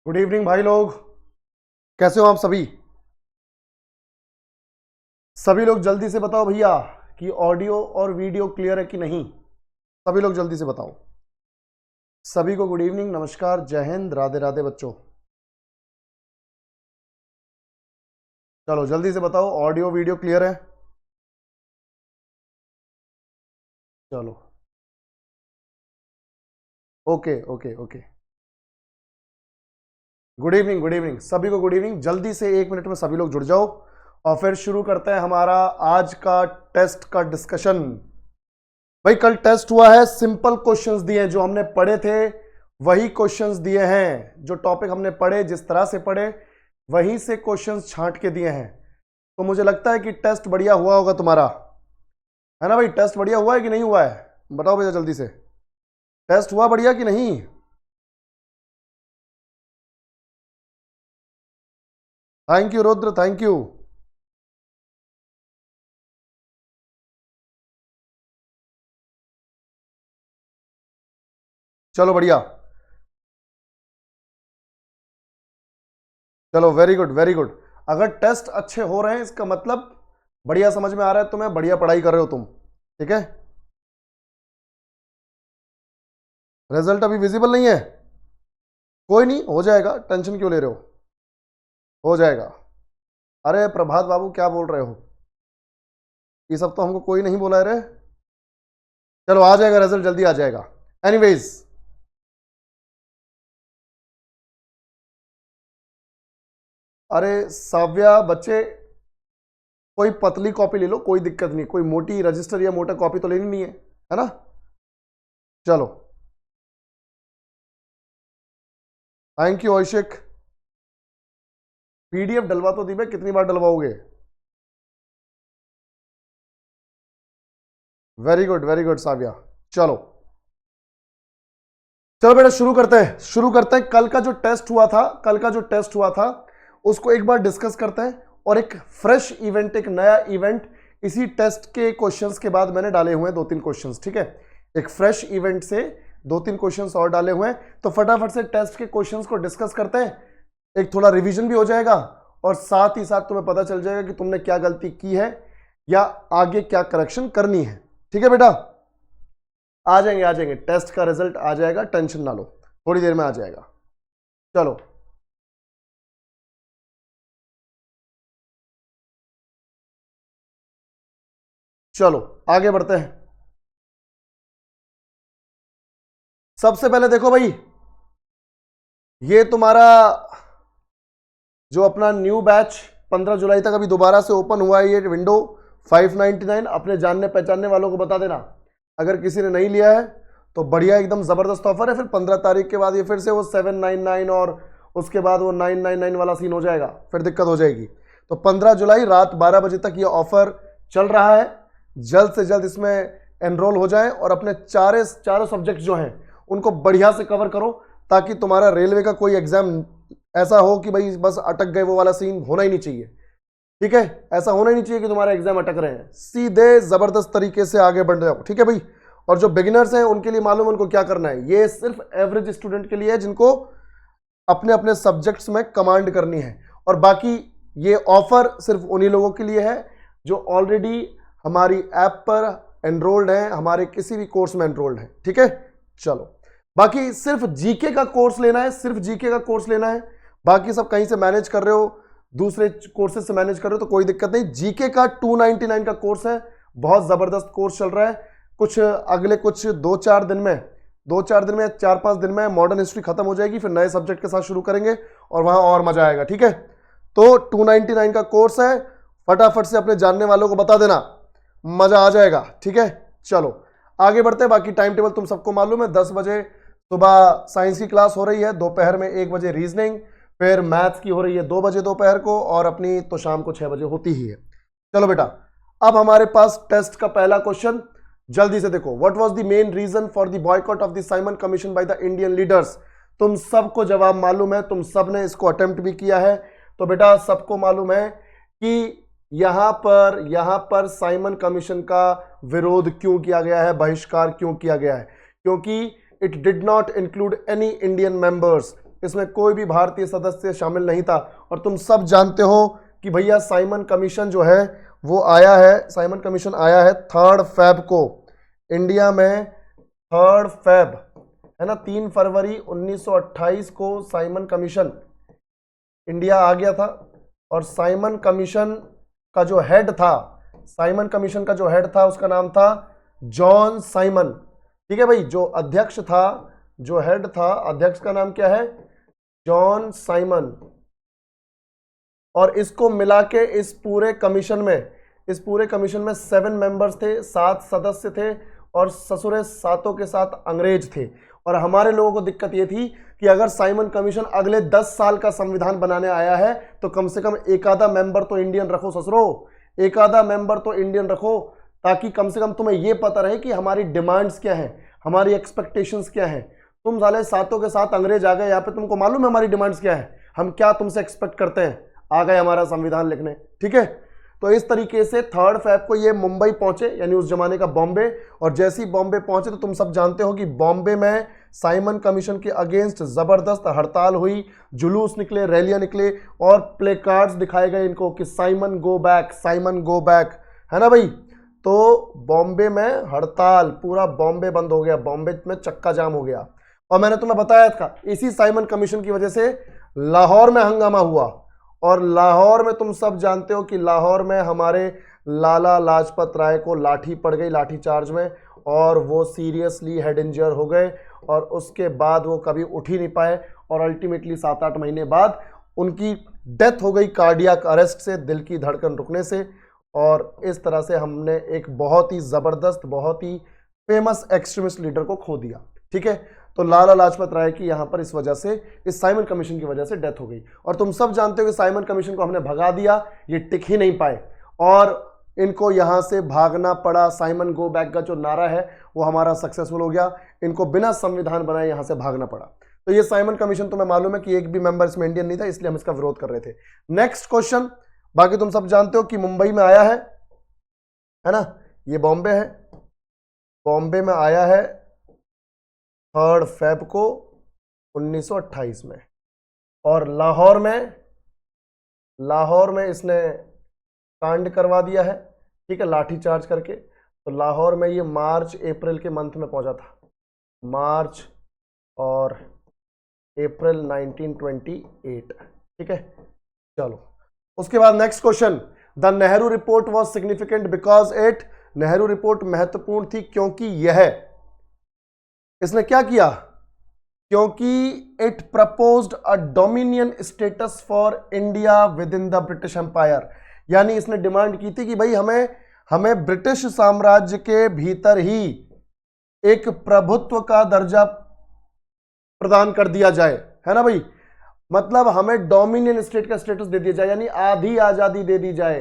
Good evening भाई लोग, कैसे हो आप सभी। सभी लोग जल्दी से बताओ भैया कि ऑडियो और वीडियो क्लियर है कि नहीं। सभी लोग जल्दी से बताओ। सभी को गुड इवनिंग, नमस्कार, जय हिंद, राधे राधे बच्चों। चलो जल्दी से बताओ, ऑडियो वीडियो क्लियर है। चलो okay okay okay. Good evening, good evening, सभी को गुड इवनिंग। जल्दी से 1 मिनट में सभी लोग जुड़ जाओ और फिर शुरू करते हैं हमारा आज का टेस्ट का डिस्कशन। भाई कल टेस्ट हुआ है, सिंपल क्वेश्चंस दिए हैं, जो हमने पढ़े थे वही क्वेश्चंस दिए हैं। जो टॉपिक हमने पढ़े, जिस तरह से पढ़े वहीं से क्वेश्चंस छांट के दिए हैं। तो मुझे लगता है कि टेस्ट बढ़िया हुआ होगा तुम्हारा, है ना भाई। टेस्ट बढ़िया हुआ है कि नहीं हुआ है, बताओ भैया जल्दी से। टेस्ट हुआ बढ़िया कि नहीं। Thank you Rudra, thank you. चलो बढ़िया, चलो वेरी गुड वेरी गुड। अगर टेस्ट अच्छे हो रहे हैं इसका मतलब बढ़िया समझ में आ रहा है तुम्हें, बढ़िया पढ़ाई कर रहे हो तुम, ठीक है। रिजल्ट अभी विजिबल नहीं है, कोई नहीं, हो जाएगा, टेंशन क्यों ले रहे हो जाएगा। अरे प्रभात बाबू क्या बोल रहे हो, ये सब तो हमको कोई नहीं बोला है रे। चलो आ जाएगा रिजल्ट, जल्दी आ जाएगा। एनीवेज, अरे साव्या बच्चे, कोई पतली कॉपी ले लो, कोई दिक्कत नहीं, कोई मोटी रजिस्टर या मोटा कॉपी तो लेनी नहीं है ना। चलो थैंक यू अभिषेक। पीडीएफ डलवा तो दी भाई, कितनी बार डलवाओगे। Very good साव्या। चलो चलो बेटा शुरू करते हैं। कल का जो टेस्ट हुआ था, उसको एक बार डिस्कस करते हैं। और एक फ्रेश इवेंट, एक नया इवेंट इसी टेस्ट के क्वेश्चंस के बाद मैंने डाले हुए हैं 2-3 क्वेश्चंस, ठीक है। एक फ्रेश इवेंट से 2-3 क्वेश्चंस और डाले हुए हैं, तो फटाफट से टेस्ट के क्वेश्चंस को डिस्कस करते हैं। एक थोड़ा रिवीजन भी हो जाएगा और साथ ही साथ तुम्हें पता चल जाएगा कि तुमने क्या गलती की है या आगे क्या करेक्शन करनी है, ठीक है बेटा। आ जाएंगे, टेस्ट का रिजल्ट आ जाएगा, टेंशन ना लो, थोड़ी देर में आ जाएगा। चलो चलो आगे बढ़ते हैं। सबसे पहले देखो भाई, ये तुम्हारा जो अपना न्यू बैच 15 जुलाई तक अभी दोबारा से ओपन हुआ है, ये विंडो 599, अपने जानने पहचानने वालों को बता देना। अगर किसी ने नहीं लिया है तो बढ़िया, एकदम जबरदस्त ऑफर है। फिर 15 तारीख के बाद ये फिर से वो 799 और उसके बाद वो 999 वाला सीन हो जाएगा, फिर दिक्कत हो जाएगी। तो 15 जुलाई रात 12 बजे तक ये ऑफर चल रहा है। जल्द से जल्द इसमें एनरोल हो जाए और अपने चारों सब्जेक्ट जो हैं उनको बढ़िया से कवर करो, ताकि तुम्हारा रेलवे का कोई एग्जाम ऐसा हो कि भाई बस अटक गए, वो वाला सीन होना ही नहीं चाहिए, ठीक है। ऐसा होना ही नहीं चाहिए कि तुम्हारे एग्जाम अटक रहे हैं, सीधे जबरदस्त तरीके से आगे बढ़ जाओ, ठीक है भाई। और जो बिगिनर्स हैं उनके लिए मालूम है उनको क्या करना है। ये सिर्फ एवरेज स्टूडेंट के लिए है, जिनको अपने अपने सब्जेक्ट्स में कमांड करनी है। और बाकी ये ऑफर सिर्फ उन्हीं लोगों के लिए है जो ऑलरेडी हमारी ऐप पर एनरोल्ड हैं, हमारे किसी भी कोर्स में एनरोल्ड हैं, ठीक है। चलो बाकी सिर्फ जीके का कोर्स लेना है, सिर्फ जीके का कोर्स लेना है। बाकी सब कहीं से मैनेज कर रहे हो, दूसरे कोर्सेज से मैनेज कर रहे हो तो कोई दिक्कत नहीं। जीके का 299 का कोर्स है, बहुत जबरदस्त कोर्स चल रहा है। कुछ अगले 2-4 दिन में, 4-5 दिन में मॉडर्न हिस्ट्री खत्म हो जाएगी, फिर नए सब्जेक्ट के साथ शुरू करेंगे और वहां और मजा आएगा, ठीक है। तो 299 का कोर्स है, फटाफट से अपने जानने वालों को बता देना, मजा आ जाएगा, ठीक है। चलो आगे बढ़ते हैं। बाकी टाइम टेबल तुम सबको मालूम है, 10 बजे सुबह साइंस की क्लास हो रही है, दोपहर में 1 बजे रीजनिंग, फिर मैथ्स की हो रही है 2 बजे दोपहर को, और अपनी तो शाम को 6 बजे होती ही है। चलो बेटा, अब हमारे पास टेस्ट का पहला क्वेश्चन, जल्दी से देखो। What was the main reason for the boycott of the Simon commission by the Indian leaders. तुम सबको जवाब मालूम है, तुम सब ने इसको अटेम्प्ट भी किया है, तो बेटा सबको मालूम है कि यहां पर साइमन कमीशन का विरोध क्यों किया गया है, बहिष्कार क्यों किया गया है। क्योंकि it did not include any Indian members. इसमें कोई भी भारतीय सदस्य शामिल नहीं था। और तुम सब जानते हो कि भैया साइमन कमीशन जो है वो आया है, साइमन कमीशन आया है 3 फरवरी को इंडिया में। 3 फरवरी है ना, 3 फरवरी 1928 को साइमन कमीशन इंडिया आ गया था। और साइमन कमीशन का जो हेड था, साइमन कमीशन का जो हेड था उसका नाम था जॉन साइमन। ठीक है भाई, जो अध्यक्ष था, जो हेड था, अध्यक्ष का नाम क्या है? John Simon. और इसको मिला के इस पूरे कमीशन में 7 मेंबर्स थे, 7 सदस्य थे और ससुरे सातों के साथ अंग्रेज थे। और हमारे लोगों को दिक्कत यह थी कि अगर साइमन कमीशन अगले 10 साल का संविधान बनाने आया है तो कम से कम एक आधा मेंबर तो इंडियन रखो ससुरो, एक आधा मेंबर तो इंडियन रखो, ताकि कम से कम तुम्हें यह पता रहे कि हमारी डिमांड्स क्या है, हमारी एक्सपेक्टेशंस क्या है। तुम साले सातों के साथ अंग्रेज आ गए यहाँ पे, तुमको मालूम है हमारी डिमांड्स क्या है, हम क्या तुमसे एक्सपेक्ट करते हैं, आ गए हमारा संविधान लिखने। ठीक है, तो इस तरीके से 3 फरवरी को ये मुंबई पहुंचे, यानी उस जमाने का बॉम्बे। और जैसे ही बॉम्बे पहुंचे तो तुम सब जानते हो कि बॉम्बे में साइमन कमीशन के अगेंस्ट जबरदस्त हड़ताल हुई, जुलूस निकले, रैलियां निकले और प्ले कार्ड्स दिखाए गए इनको कि Simon go back, Simon go back, है ना भाई। तो बॉम्बे में हड़ताल, पूरा बॉम्बे बंद हो गया, बॉम्बे में चक्का जाम हो गया। और मैंने तुम्हें बताया था इसी साइमन कमीशन की वजह से लाहौर में हंगामा हुआ। और लाहौर में तुम सब जानते हो कि लाहौर में हमारे लाला लाजपत राय को लाठी पड़ गई, लाठी चार्ज में, और वो सीरियसली हेड इंजर हो गए। और उसके बाद वो कभी उठ ही नहीं पाए और अल्टीमेटली 7-8 महीने बाद उनकी डेथ हो गई कार्डियक अरेस्ट से, दिल की धड़कन रुकने से। और इस तरह से हमने एक बहुत ही ज़बरदस्त, बहुत ही फेमस एक्सट्रीमिस्ट लीडर को खो दिया। ठीक है, तो लाला लाजपत राय की यहां पर इस वजह से, इस साइमन कमीशन की वजह से डेथ हो गई। और तुम सब जानते हो कि साइमन कमीशन को हमने भगा दिया, ये टिक ही नहीं पाए और इनको यहां से भागना पड़ा। साइमन गो बैक का जो नारा है वो हमारा सक्सेसफुल हो गया, इनको बिना संविधान बनाए यहां से भागना पड़ा। तो ये साइमन कमीशन, तुम्हें मालूम है कि एक भी मेंबर इसमें इंडियन नहीं था, इसलिए हम इसका विरोध कर रहे थे। नेक्स्ट क्वेश्चन, बाकी तुम सब जानते हो कि मुंबई में आया है ना, ये बॉम्बे है, बॉम्बे में आया है 3 फरवरी को 1928 में। और लाहौर में इसने कांड करवा दिया है, ठीक है, लाठी चार्ज करके। तो लाहौर में ये मार्च अप्रैल के मंथ में पहुंचा था, मार्च और अप्रैल 1928। ठीक है, चलो उसके बाद next question, the Nehru report was significant because it, Nehru report महत्वपूर्ण थी क्योंकि यह, इसने क्या किया? क्योंकि it proposed a dominion status for India within the British empire. यानी इसने डिमांड की थी कि भाई हमें ब्रिटिश साम्राज्य के भीतर ही एक प्रभुत्व का दर्जा प्रदान कर दिया जाए, है ना भाई। मतलब हमें डोमिनियन स्टेट का स्टेटस दे दिया जाए, यानी आधी आजादी दे दी जाए।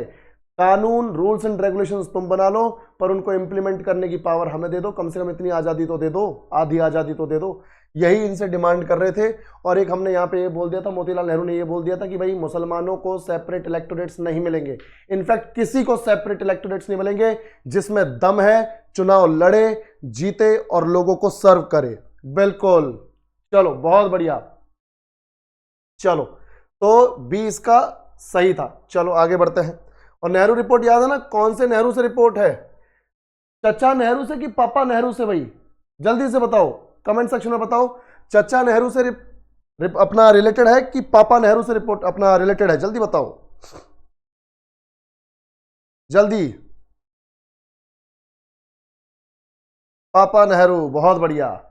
कानून, रूल्स एंड रेगुलेशंस तुम बना लो, पर उनको इंप्लीमेंट करने की पावर हमें दे दो, कम से कम इतनी आजादी तो दे दो, आधी आजादी तो दे दो। यही इनसे डिमांड कर रहे थे। और एक हमने यहाँ पे ये बोल दिया था, मोतीलाल नेहरू ने ये बोल दिया था कि भाई मुसलमानों को सेपरेट इलेक्टोरेट्स नहीं मिलेंगे, इनफैक्ट किसी को सेपरेट इलेक्टोरेट्स नहीं मिलेंगे, जिसमें दम है चुनाव लड़े, जीते और लोगों को सर्व करे। बिल्कुल, चलो बहुत बढ़िया, चलो तो बी इसका सही था। चलो आगे बढ़ते हैं। और नेहरू रिपोर्ट याद है ना, कौन से नेहरू से रिपोर्ट है? चचा नेहरू से कि पापा नेहरू से? भाई जल्दी से बताओ, कमेंट सेक्शन में बताओ, चचा नेहरू से अपना रिलेटेड है कि पापा नेहरू से रिपोर्ट अपना रिलेटेड है? जल्दी बताओ, जल्दी। पापा नेहरू, बहुत बढ़िया,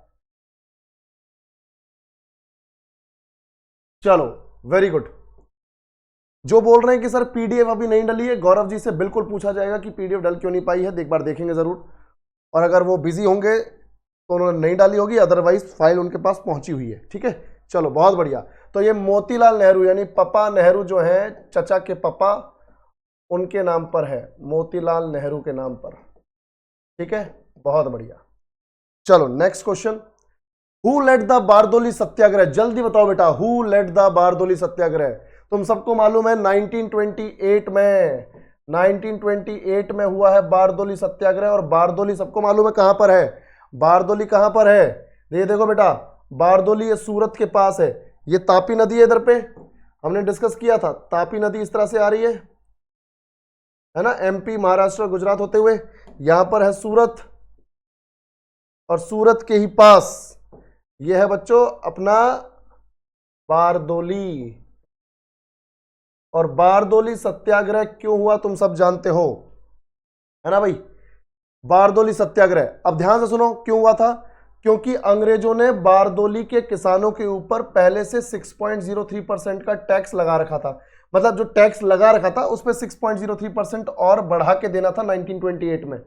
चलो वेरी गुड। जो बोल रहे हैं कि सर पीडीएफ अभी नहीं डली है, गौरव जी से बिल्कुल पूछा जाएगा कि पीडीएफ डल क्यों नहीं पाई है, एक बार देखेंगे जरूर। और अगर वो बिजी होंगे तो उन्होंने नहीं डाली होगी, अदरवाइज फाइल उनके पास पहुंची हुई है। ठीक है, चलो बहुत बढ़िया। तो ये मोतीलाल नेहरू यानी पापा नेहरू जो है, चचा के पापा, उनके नाम पर है, मोतीलाल नेहरू के नाम पर। ठीक है, बहुत बढ़िया। चलो next question, who led the Bardoli Satyagraha? जल्दी बताओ बेटा, who led the Bardoli Satyagraha? तुम सबको मालूम है 1928 में हुआ है बारदोली सत्याग्रह। और बारदोली सबको मालूम है कहां पर है? बारदोली कहां पर है? ये देखो बेटा, बारदोली ये सूरत के पास है, ये तापी नदी है, इधर पे हमने डिस्कस किया था, तापी नदी इस तरह से आ रही है ना, एमपी महाराष्ट्र गुजरात होते हुए, यहां पर है सूरत, और सूरत के ही पास ये है बच्चों अपना बारदोली। और बारदोली सत्याग्रह क्यों हुआ तुम सब जानते हो, है ना भाई। बारदोली सत्याग्रह, अब ध्यान से सुनो क्यों हुआ था, क्योंकि अंग्रेजों ने बारदोली के किसानों के ऊपर पहले से 6.03% का टैक्स लगा रखा था। मतलब जो टैक्स लगा रखा था उस पर 6.03% और बढ़ा के देना था 1928 में।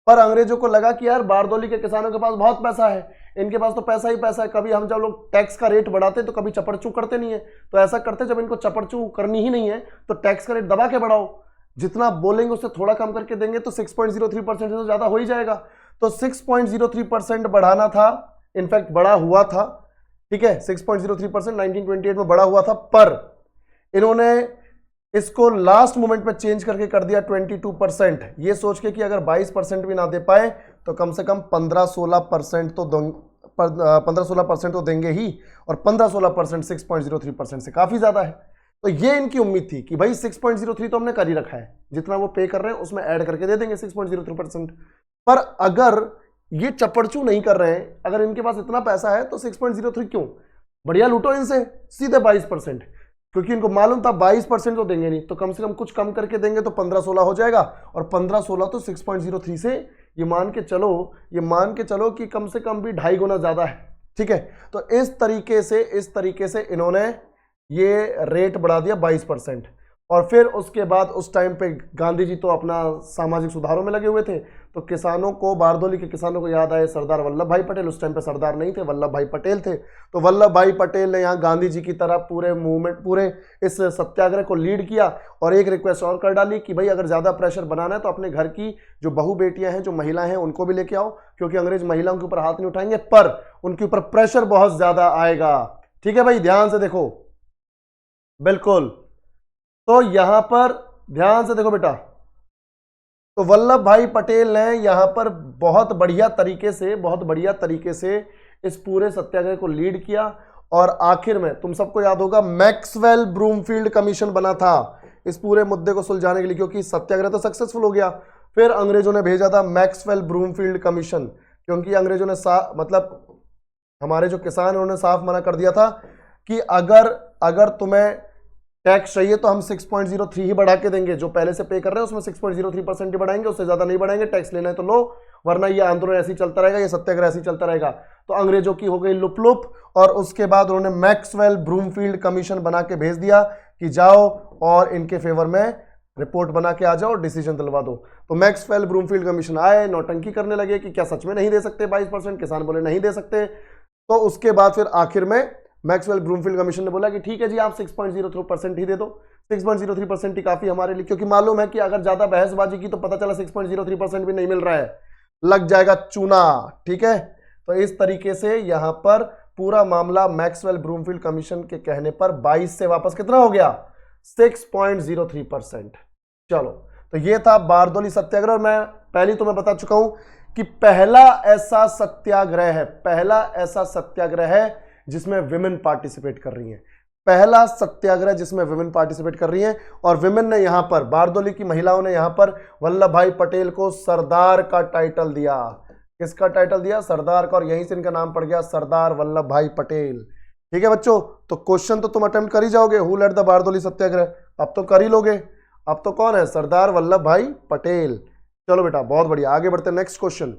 पर अंग्रेजों को लगा कि यार बारदोली के किसानों के पास बहुत पैसा है, इनके पास तो पैसा ही पैसा है, कभी हम जब लोग टैक्स का रेट बढ़ाते तो कभी चपड़चू करते नहीं है, तो ऐसा करते जब इनको चपड़चू करनी ही नहीं है तो टैक्स का रेट दबा के बढ़ाओ, जितना बोलेंगे उससे थोड़ा कम करके देंगे तो 6.03% से तो ज्यादा हो ही जाएगा। तो 6.03% बढ़ाना था, इनफैक्ट बड़ा हुआ था, ठीक है, 6.03% 1928 में बड़ा हुआ था, पर इन्होंने इसको लास्ट मोमेंट में चेंज करके कर दिया 22%, ये सोच के कि अगर 22% भी ना दे पाए तो कम से कम 15-16% तो 15-16% तो देंगे ही, और 15-16% 6.03% से काफी ज्यादा है। तो ये इनकी उम्मीद थी कि भाई 6.03 तो हमने कर ही रखा है, जितना वो पे कर रहे हैं उसमें ऐड करके दे देंगे 6.03%। पर अगर ये चपड़चू नहीं कर रहे हैं, अगर इनके पास इतना पैसा है तो 6.03 क्यों, बढ़िया लूटो इनसे सीधे 22%, क्योंकि इनको मालूम था 22% तो देंगे नहीं, तो कम से कम कुछ कम करके देंगे तो 15-16 हो जाएगा, और 15-16 तो 6.03 से ये मान के चलो कि कम से कम भी 2.5 गुना ज्यादा है, ठीक है। तो इस तरीके से इन्होंने ये रेट बढ़ा दिया 22%। और फिर उसके बाद उस टाइम पे गांधी जी तो अपना सामाजिक सुधारों में लगे हुए थे, तो किसानों को, बारदोली के किसानों को याद आए सरदार वल्लभ भाई पटेल, उस टाइम पे सरदार नहीं थे, वल्लभ भाई पटेल थे। तो वल्लभ भाई पटेल ने यहाँ गांधी जी की तरह पूरे मूवमेंट, पूरे इस सत्याग्रह को लीड किया, और एक रिक्वेस्ट और कर डाली कि भाई अगर ज्यादा प्रेशर बनाना है तो अपने घर की जो बहू बेटियां हैं, जो महिलाएं हैं, उनको भी लेके आओ, क्योंकि अंग्रेज महिलाओं के ऊपर हाथ नहीं उठाएंगे, पर उनके ऊपर प्रेशर बहुत ज्यादा आएगा। ठीक है भाई, ध्यान से देखो, बिल्कुल। तो यहां पर ध्यान से देखो बेटा, तो वल्लभ भाई पटेल ने यहां पर बहुत बढ़िया तरीके से इस पूरे सत्याग्रह को लीड किया, और आखिर में तुम सबको याद होगा मैक्सवेल ब्रूमफील्ड कमीशन बना था इस पूरे मुद्दे को सुलझाने के लिए, क्योंकि सत्याग्रह तो सक्सेसफुल हो गया। फिर अंग्रेजों ने भेजा था मैक्सवेल ब्रूमफील्ड कमीशन, क्योंकि अंग्रेजों ने मतलब हमारे जो किसान हैं उन्होंने साफ मना कर दिया था कि अगर तुम्हें टैक्स चाहिए तो हम 6.03 ही बढ़ा के देंगे, जो पहले से पे कर रहे हैं उसमें 6.03% ही बढ़ाएंगे, उससे ज्यादा नहीं बढ़ाएंगे, टैक्स लेना है तो लो, वरना ये आंदोलन ऐसे ही चलता रहेगा, ये सत्याग्रह ऐसे ही चलता रहेगा। तो अंग्रेजों की हो गई लुप, और उसके बाद उन्होंने मैक्सवेल ब्रूमफील्ड कमीशन बना के भेज दिया कि जाओ और इनके फेवर में रिपोर्ट बना के आ जाओ, डिसीजन दिलवा दो। तो मैक्सवेल ब्रूमफील्ड कमीशन आए, नौटंकी करने लगे कि क्या सच में नहीं दे सकते 22%, किसान बोले नहीं दे सकते। तो उसके बाद फिर आखिर में मैक्सवेल ब्रूमफील्ड कमीशन ने बोला कि ठीक है जी, आप 6.03% ही दे दो, 6.03% ही काफी हमारे लिए, क्योंकि मालूम है कि अगर ज्यादा बहसबाजी की तो पता चला 6.03% भी नहीं मिल रहा है, लग जाएगा चूना, ठीक है। तो इस तरीके से यहां पर पूरा मामला मैक्सवेल ब्रूमफील्ड कमीशन के कहने पर 22 से वापस कितना हो गया, 6.03%। चलो, तो ये था बारदोली सत्याग्रह, और मैं पहले तुम्हें बता चुका हूं कि पहला ऐसा सत्याग्रह है जिसमें विमेन पार्टिसिपेट कर रही हैं, पहला सत्याग्रह जिसमें विमेन पार्टिसिपेट कर रही हैं। और विमेन ने यहां पर, बारदोली की महिलाओं ने यहां पर वल्लभ भाई पटेल को सरदार का टाइटल दिया। किसका टाइटल दिया, सरदार का, और यहीं से इनका नाम पड़ गया सरदार वल्लभ भाई पटेल। ठीक है बच्चों, तो क्वेश्चन तो तुम अटेम्प्ट कर ही जाओगे, हु लेड द बारदोली सत्याग्रह, अब तो कर ही लोगे। अब तो कौन है, सरदार वल्लभ भाई पटेल। चलो बेटा, बहुत बढ़िया, आगे बढ़ते हैं। Next question,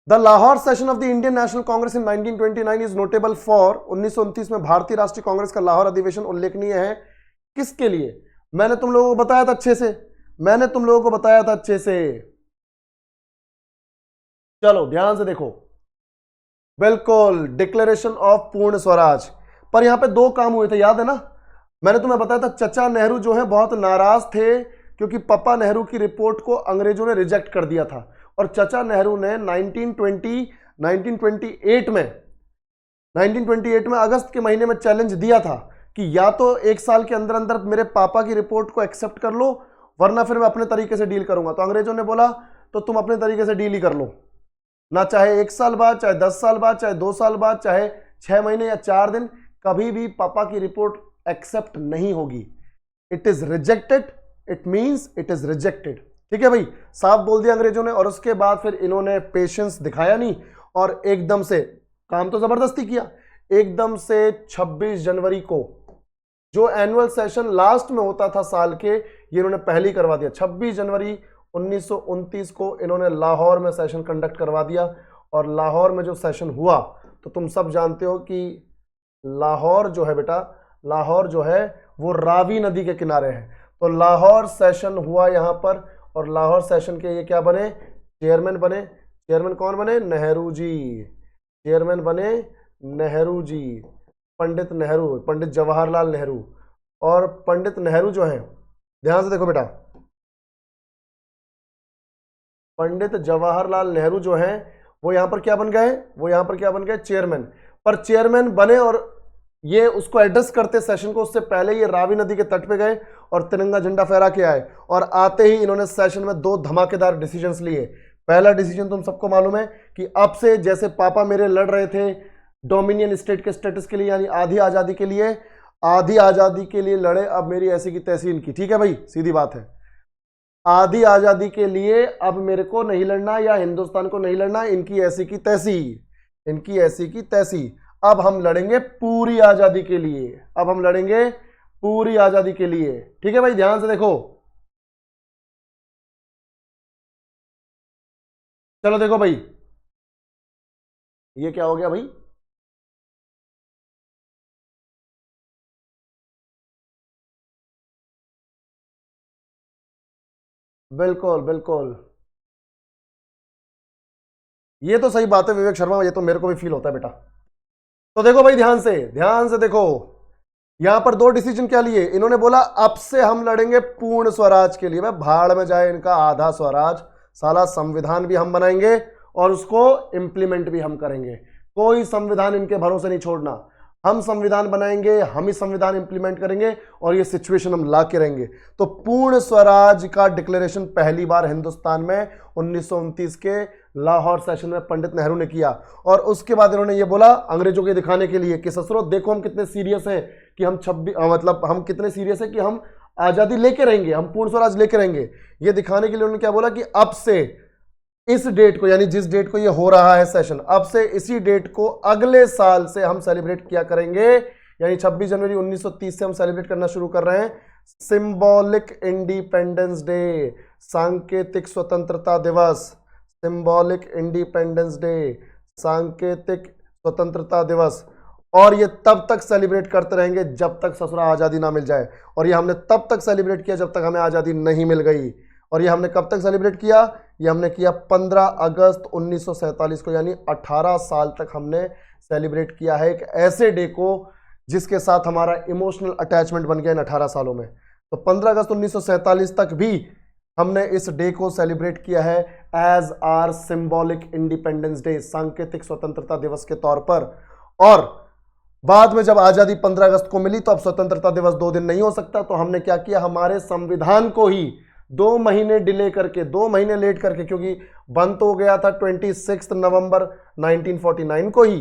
the Lahore session of the Indian national Congress in 1929 is notable for, 1929 में भारतीय राष्ट्रीय कांग्रेस का लाहौर अधिवेशन उल्लेखनीय है किसके लिए? मैंने तुम लोगों को बताया था अच्छे से, चलो ध्यान से देखो, बिल्कुल डिक्लेरेशन ऑफ पूर्ण स्वराज। पर यहां पे 2 काम हुए थे, याद है ना, मैंने तुम्हें बताया था चचा नेहरू जो है बहुत नाराज थे, क्योंकि पप्पा नेहरू की रिपोर्ट को अंग्रेजों ने रिजेक्ट कर दिया था, और चचा नेहरू ने 1928 में अगस्त के महीने में चैलेंज दिया था कि या तो 1 साल के अंदर अंदर मेरे पापा की रिपोर्ट को एक्सेप्ट कर लो, वरना फिर मैं अपने तरीके से डील करूंगा। तो अंग्रेजों ने बोला तो तुम अपने तरीके से डील ही कर लो, ना चाहे 1 साल बाद, चाहे 10 साल बाद, चाहे 2 साल बाद, चाहे 6 महीने या 4 दिन, कभी भी पापा की रिपोर्ट एक्सेप्ट नहीं होगी। It is rejected, it means it is rejected. ठीक है भाई, साफ बोल दिया अंग्रेजों ने। और उसके बाद फिर इन्होंने पेशेंस दिखाया नहीं और एकदम से काम तो जबरदस्ती किया। एकदम से 26 जनवरी को जो एनुअल सेशन लास्ट में होता था साल के, ये इन्होंने पहले ही करवा दिया। 26 जनवरी 1929 को इन्होंने लाहौर में सेशन कंडक्ट करवा दिया। और लाहौर में जो सेशन हुआ तो तुम सब जानते हो कि लाहौर जो है बेटा, लाहौर जो है वो रावी नदी के किनारे है। तो लाहौर सेशन हुआ यहां पर, और लाहौर सेशन के ये क्या बने, चेयरमैन बने। चेयरमैन कौन बने, नेहरू जी। चेयरमैन बने नेहरू जी, पंडित नेहरू, पंडित जवाहरलाल नेहरू। और पंडित नेहरू जो है, ध्यान से देखो बेटा, पंडित जवाहरलाल नेहरू जो हैं वो यहां पर क्या बन गए, वो यहां पर क्या बन गए, चेयरमैन। पर चेयरमैन बने और ये उसको एड्रेस करते सेशन को, उससे पहले ये रावी नदी के तट पे गए और तिरंगा झंडा फहरा के आए। और आते ही इन्होंने सेशन में 2 धमाकेदार डिसीजंस लिए। पहला डिसीजन तुम सबको मालूम है कि अब से जैसे पापा मेरे लड़ रहे थे डोमिनियन स्टेट के स्टेटस के लिए, यानी आधी आजादी के लिए, आधी आजादी के लिए लड़े, अब मेरी ऐसी की तैसी इनकी। ठीक है भाई, सीधी बात है। आधी आजादी के लिए अब मेरे को नहीं लड़ना या हिंदुस्तान को नहीं लड़ना, इनकी ऐसी की तैसी, इनकी ऐसी की तैसी। अब हम लड़ेंगे पूरी आजादी के लिए, अब हम लड़ेंगे पूरी आजादी के लिए। ठीक है भाई, ध्यान से देखो, चलो देखो भाई, ये क्या हो गया भाई, बिल्कुल बिल्कुल, ये तो सही बात है विवेक शर्मा, ये तो मेरे को भी फील होता है बेटा। तो देखो भाई, ध्यान से देखो, यहां पर 2 डिसीजन क्या लिए इन्होंने, बोला अब से हम लड़ेंगे पूर्ण स्वराज के लिए। भाई भाड़ में जाए इनका आधा स्वराज, साला संविधान भी हम बनाएंगे और उसको इंप्लीमेंट भी हम करेंगे। कोई संविधान इनके भरोसे नहीं छोड़ना, हम संविधान बनाएंगे, हम ही संविधान इंप्लीमेंट करेंगे और ये सिचुएशन हम ला के रहेंगे। तो पूर्ण स्वराज का डिक्लेरेशन पहली बार हिंदुस्तान में 1929 के लाहौर सेशन में पंडित नेहरू ने किया। और उसके बाद इन्होंने ये बोला अंग्रेजों के दिखाने के लिए कि ससुरो देखो हम कितने सीरियस हैं, कि हम 26 मतलब हम कितने सीरियस हैं कि हम आजादी लेके रहेंगे, हम पूर्ण स्वराज लेके रहेंगे। ये दिखाने के लिए उन्होंने क्या बोला कि अब से इस डेट को, यानी जिस डेट को ये हो रहा है सेशन, अब से इसी डेट को अगले साल से हम सेलिब्रेट किया करेंगे। यानी 26 जनवरी 1930 से हम सेलिब्रेट करना शुरू कर रहे हैं सिंबॉलिक इंडिपेंडेंस डे, सांकेतिक स्वतंत्रता दिवस। सिंबॉलिक इंडिपेंडेंस डे, सांकेतिक स्वतंत्रता दिवस। और ये तब तक सेलिब्रेट करते रहेंगे जब तक ससुरा आजादी ना मिल जाए। और ये हमने तब तक सेलिब्रेट किया जब तक हमें आजादी नहीं मिल गई। और ये हमने कब तक सेलिब्रेट किया, ये हमने किया 15 अगस्त 1947 को, यानी 18 साल तक हमने सेलिब्रेट किया है एक ऐसे डे को जिसके साथ हमारा इमोशनल अटैचमेंट बन गया इन 18 सालों में। तो 15 अगस्त 1947 तक भी हमने इस डे को सेलिब्रेट किया है as our symbolic independence day, सांकेतिक स्वतंत्रता दिवस के तौर पर। और बाद में जब आजादी 15 अगस्त को मिली तो अब स्वतंत्रता दिवस 2 दिन नहीं हो सकता, तो हमने क्या किया, हमारे संविधान को ही 2 महीने डिले करके, 2 महीने लेट करके, क्योंकि बंद तो गया था 26 नवंबर 1949 को ही,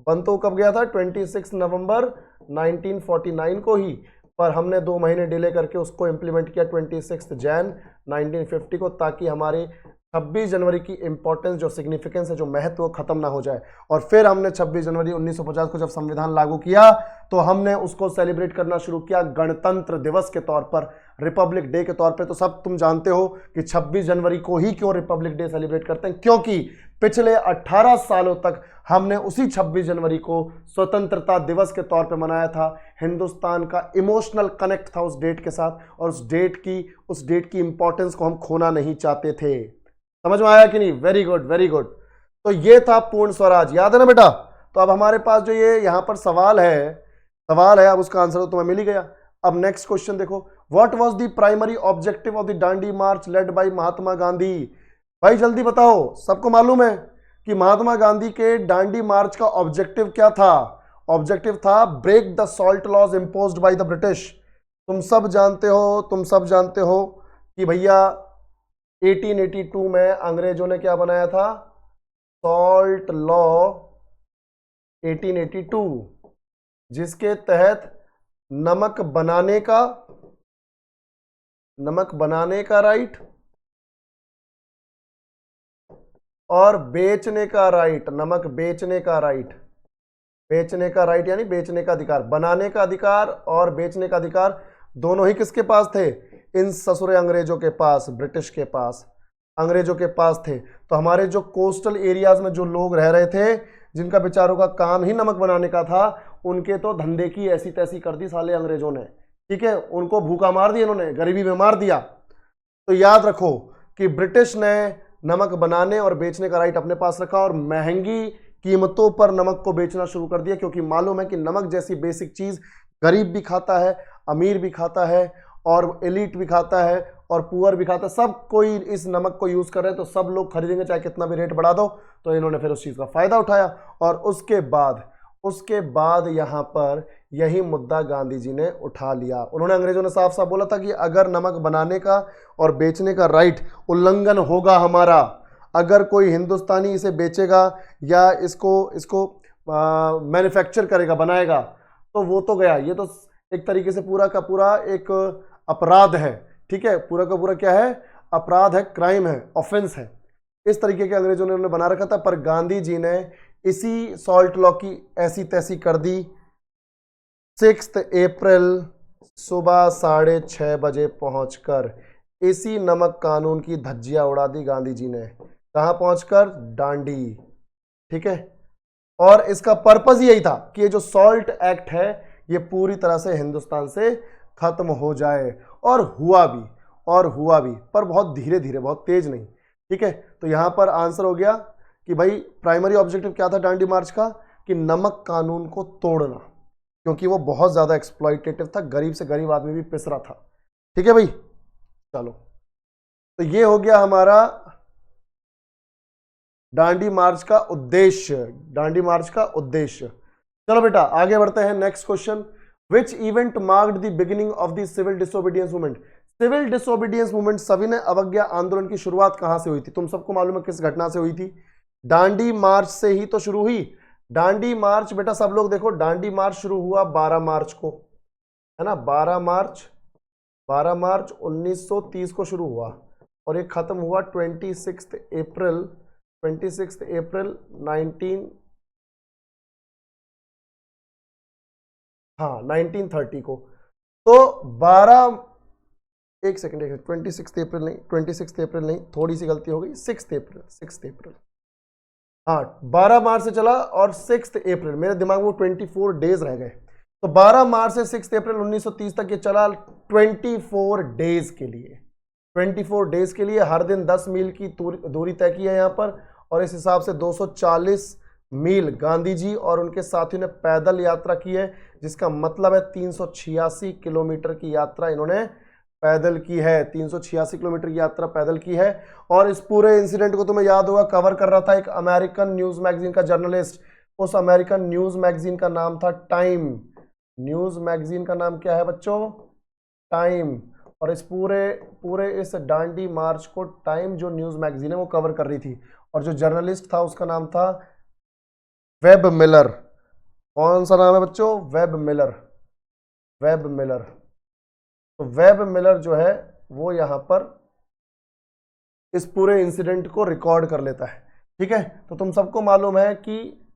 बंद तो कब गया था 26 नवंबर 1949 को ही, पर हमने 2 महीने डिले करके उसको इंप्लीमेंट किया 26 जैन 1950 को, ताकि हमारी 26 जनवरी की इंपॉर्टेंस, जो सिग्निफिकेंस है, जो महत्व, वो खत्म ना हो जाए। और फिर हमने 26 जनवरी 1950 को जब संविधान लागू किया तो हमने उसको सेलिब्रेट करना शुरू किया गणतंत्र दिवस के तौर पर, रिपब्लिक डे के तौर पे। तो सब तुम जानते हो कि 26 जनवरी को ही क्यों रिपब्लिक डे सेलिब्रेट करते हैं, क्योंकि पिछले 18 सालों तक हमने उसी 26 जनवरी को स्वतंत्रता दिवस के तौर पे मनाया था। हिंदुस्तान का इमोशनल कनेक्ट था उस डेट के साथ, और उस डेट की इंपॉर्टेंस को हम खोना नहीं चाहते थे। समझ में आया कि नहीं? Very good, very good. तो ये था पूर्ण स्वराज, याद है ना बेटा? तो अब हमारे पास जो ये यहां पर सवाल है, अब उसका आंसर तो तुम्हें मिल ही गया। अब नेक्स्ट क्वेश्चन देखो, what was the primary objective of the Dandi march led by Mahatma Gandhi? भाई जल्दी बताओ, सबको मालूम है कि महात्मा गांधी के दांडी मार्च का ऑब्जेक्टिव क्या था? ऑब्जेक्टिव था break the salt laws imposed by the British. तुम सब जानते हो कि भैया 1882 में अंग्रेजों ने क्या बनाया था? Salt law 1882। जिसके तहत नमक बनाने का राइट और बेचने का राइट, नमक बेचने का राइट यानी बेचने का अधिकार, बनाने का अधिकार और बेचने का अधिकार दोनों ही किसके पास थे? इन ससुरे अंग्रेजों के पास, ब्रिटिश के पास, अंग्रेजों के पास थे। तो हमारे जो कोस्टल एरियाज में जो लोग रह रहे थे, जिनका बेचारों का काम ही नमक बनाने का था, उनके तो धंधे की ऐसी तैसी कर दी साले अंग्रेजों ने, ठीक है, उनको भूखा मार दिया, इन्होंने गरीबी में मार दिया। तो याद रखो कि ब्रिटिश ने नमक बनाने और बेचने का राइट अपने पास रखा और महंगी कीमतों पर नमक को बेचना शुरू कर दिया, क्योंकि मालूम है कि नमक जैसी बेसिक चीज गरीब भी खाता है, अमीर भी खाता है, और एलिट भी खाता है, और पुअर भी खाता है। सब कोई इस नमक को यूज कर रहे हैं, तो सब लोग खरीदेंगे, चाहे कितना भी रेट बढ़ा दो। तो इन्होंने फिर उस चीज का फायदा उठाया, और उसके बाद यहां पर यही मुद्दा गांधी जी ने उठा लिया। उन्होंने, अंग्रेजों ने साफ साफ बोला था कि अगर नमक बनाने का और बेचने का राइट उल्लंघन होगा हमारा, अगर कोई हिंदुस्तानी इसे बेचेगा या इसको मैन्युफैक्चर करेगा, बनाएगा, तो वो तो गया, ये तो एक तरीके से पूरा का पूरा एक अपराध है, ठीक है, पूरा का पूरा क्या है? अपराध है, क्राइम है, ऑफेंस है। इस तरीके के अंग्रेजों ने उन्हें बना रखा था। पर गांधी जी ने इसी सॉल्ट लॉ की ऐसी तैसी कर दी। 6 अप्रैल सुबह 6:30 बजे पहुंचकर इसी नमक कानून की धज्जियां उड़ा दी गांधी जी ने। कहां पहुंचकर? डांडी, ठीक है। और इसका पर्पस यही था कि ये जो सॉल्ट एक्ट है ये पूरी तरह से हिंदुस्तान से खत्म हो जाए, और हुआ भी, पर बहुत धीरे धीरे, बहुत तेज नहीं, ठीक है। तो यहां पर आंसर हो गया कि भाई प्राइमरी ऑब्जेक्टिव क्या था दांडी मार्च का? कि नमक कानून को तोड़ना, क्योंकि वो बहुत ज्यादा एक्सप्लॉइटेटिव था, गरीब से गरीब आदमी भी पिस रहा था, ठीक है भाई। चलो, तो ये हो गया हमारा दांडी मार्च का उद्देश्य। चलो बेटा आगे बढ़ते हैं। Next question, which event marked the beginning of the civil disobedience movement? Civil disobedience movement, सविनय अवज्ञा आंदोलन की शुरुआत कहां से हुई थी? तुम सबको मालूम है किस घटना से हुई थी? दांडी मार्च से ही तो शुरू हुई। दांडी मार्च बेटा सब लोग देखो, दांडी मार्च शुरू हुआ 12 मार्च को, है ना, 12 मार्च 1930 को शुरू हुआ, और ये खत्म हुआ 26 अप्रैल 1930 को। तो 26 अप्रैल नहीं, थोड़ी सी गलती हो गई, 6 अप्रैल, हाँ 12 मार्च से चला और 6 अप्रैल, मेरे दिमाग में 24 डेज रह गए। तो 12 मार्च से 6 अप्रैल 1930 तक ये चला 24 डेज के लिए, हर दिन 10 मील की दूरी तय की है यहाँ पर, और इस हिसाब से 240 मील गांधी जी और उनके साथियों ने पैदल यात्रा की है, जिसका मतलब है 386 किलोमीटर की यात्रा इन्होंने पैदल की है, 386 किलोमीटर की यात्रा पैदल की है। और इस पूरे इंसिडेंट को तुम्हें याद होगा कवर कर रहा था एक अमेरिकन न्यूज मैगजीन का जर्नलिस्ट। उस अमेरिकन न्यूज मैगजीन का नाम था टाइम। न्यूज मैगजीन का नाम क्या है बच्चों? टाइम। और इस पूरे इस दांडी मार्च को टाइम जो न्यूज मैगजीन है वो कवर कर रही थी, और जो जर्नलिस्ट था उसका नाम था वेब मिलर। कौन सा नाम है बच्चों? Web Miller. तो वेब मिलर जो है वो यहां पर इस पूरे इंसिडेंट को रिकॉर्ड कर लेता है, ठीक है। तो तुम सबको मालूम है कि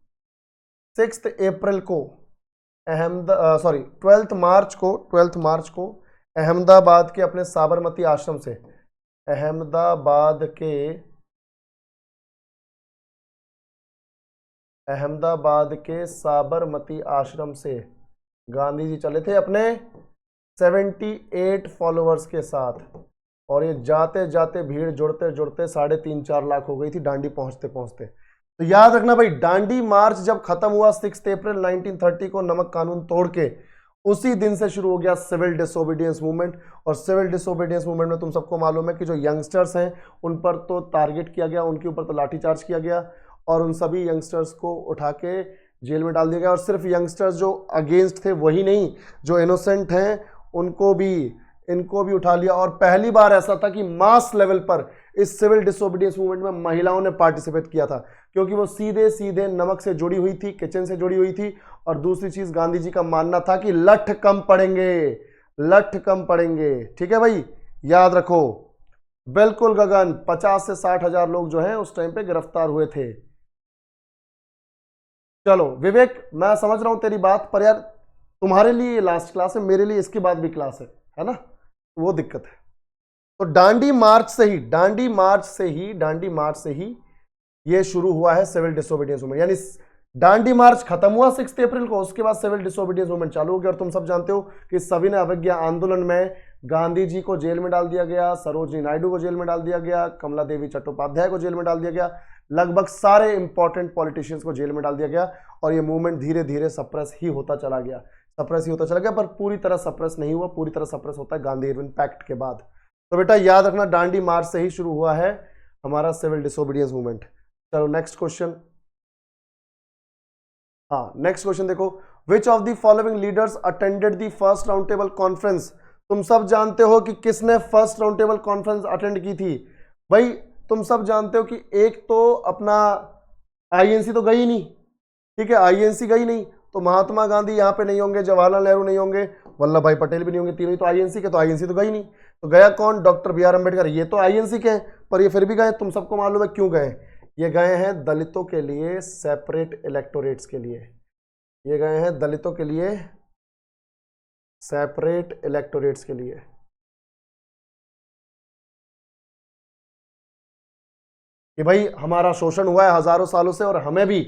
6 अप्रैल को 12 मार्च को अहमदाबाद के अपने साबरमती आश्रम से, अहमदाबाद के साबरमती आश्रम से गांधी जी चले थे अपने 78 फॉलोअर्स के साथ, और ये जाते जाते भीड़ जुड़ते 3.5-4 लाख हो गई थी दांडी पहुंचते पहुंचते। तो याद रखना भाई, दांडी मार्च जब खत्म हुआ 6 अप्रैल 1930 को नमक कानून तोड़ के, उसी दिन से शुरू हो गया सिविल डिसोबीडियंस मूवमेंट। और सिविल डिसोबीडियंस मूवमेंट में तुम सबको मालूम है कि जो यंगस्टर्स हैं उन पर तो टारगेट किया गया, उनके ऊपर तो लाठीचार्ज किया गया, और उन सभी यंगस्टर्स को उठा के जेल में डाल दिया गया। और सिर्फ यंगस्टर्स जो अगेंस्ट थे वही नहीं, जो इनोसेंट हैं इनको भी उठा लिया। और पहली बार ऐसा था कि मास लेवल पर इस सिविल डिसोबीडियंस मूवमेंट में महिलाओं ने पार्टिसिपेट किया था, क्योंकि वो सीधे नमक से जुड़ी हुई थी, किचन से जुड़ी हुई थी, और दूसरी चीज गांधी जी का मानना था कि लठ कम पड़ेंगे, लठ कम पड़ेंगे। ठीक है भाई, याद रखो। बिल्कुल गगन, 50 से 60 हजार लोग जो हैं उस टाइम पे गिरफ्तार हुए थे। चलो विवेक, मैं समझ रहा हूं तेरी बात, पर यार तुम्हारे लिए ये लास्ट क्लास है, मेरे लिए इसके बाद भी क्लास है ना, वो दिक्कत है। तो दांडी मार्च से ही, दांडी मार्च से ही ये शुरू हुआ है सिविल डिसोबीडियंस मूवमेंट। यानी दांडी मार्च खत्म हुआ 6 अप्रैल को, उसके बाद सिविल डिसोबीडियंस मूवमेंट चालू हो गया। और तुम सब जानते हो कि सविनय अवज्ञा आंदोलन में गांधी जी को जेल में डाल दिया गया, सरोजिनी नायडू को जेल में डाल दिया गया, कमला देवी चट्टोपाध्याय को जेल में डाल दिया गया, लगभग सारे इंपॉर्टेंट पॉलिटिशियंस को जेल में डाल दिया गया। और ये मूवमेंट धीरे धीरे सप्रेस ही होता चला गया, पर पूरी तरह सप्रेस नहीं हुआ। पूरी तरह सप्रेस होता है गांधी इरविन पैक्ट के बाद। तो बेटा याद रखना, दांडी मार्च से ही शुरू हुआ है हमारा सिविल डिसोबीडियंस मूवमेंट। चलो नेक्स्ट क्वेश्चन। हाँ, नेक्स्ट क्वेश्चन देखो, विच of the following leaders attended the first round table conference. तुम सब जानते हो कि किसने first round table conference attend की थी। भाई तुम सब जानते हो कि एक तो अपना आईएनसी तो गई नहीं, ठीक है, आईएनसी गई नहीं, तो महात्मा गांधी यहाँ पे नहीं होंगे, जवाहरलाल नेहरू नहीं होंगे, वल्लभ भाई पटेल भी नहीं होंगे, तीनों ही तो आईएनसी के, तो आईएनसी तो गई नहीं। तो गया कौन? Doctor B R Ambedkar. ये तो आईएनसी के हैं, पर ये फिर भी गए। तुम सबको मालूम है क्यों गए। ये गए हैं दलितों के लिए सेपरेट इलेक्टोरेट्स के लिए, ये गए हैं दलितों के लिए सेपरेट इलेक्टोरेट्स के लिए। कि भाई हमारा शोषण हुआ है हजारों सालों से और हमें भी